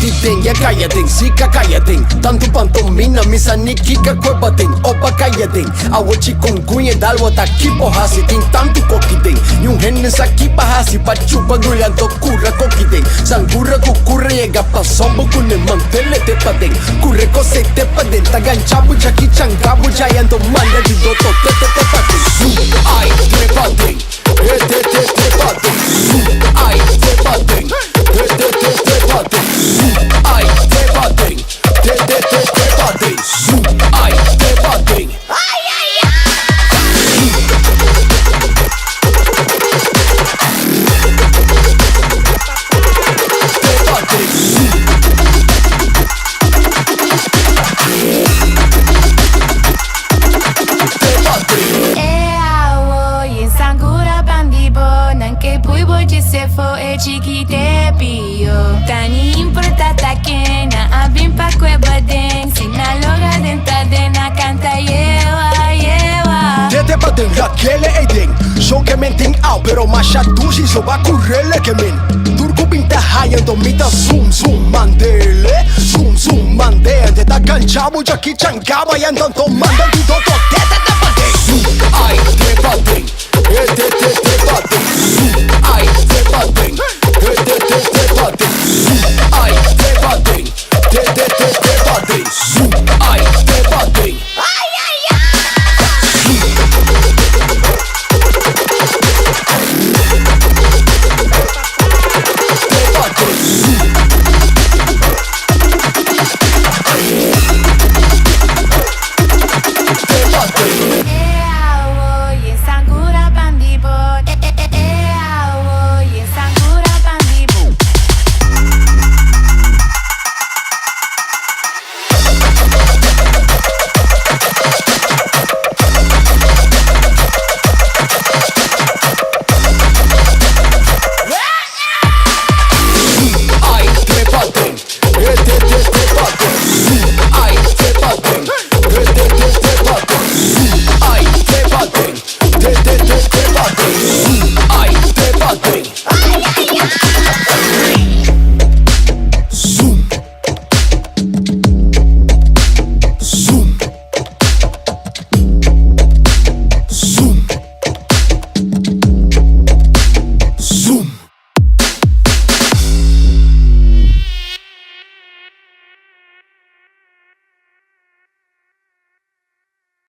titing, ya kayating, sika kayating. Tanto pantomina, misa nikika kwebating, opa kayating. Awachi kung kuya dalwa takipo hasiting, tanto kokiting. Yung henin sa kipa hasi, pachupa guyan to kura kokiting. Sangura kukura yega pasombo kunin mantele te pating. Kure kose te pating, tagan chabu jaki changabu jayan to manda di doto te pating. Ay te pating, te pating. Ay te pating, te pating. Ay te pating, te pating. Ay te pating. Chiquite pio Tani importata che na abim pa kwe baden Sinaloga denta dena canta yewa Tete badeng la kele edeng So ke menting au pero masha dusi so ba kurele ke men Turku binta hayan to mita zoom mandele Zoom mandele Teta kanchabu jaki chankaba yan tonto manda di toto tete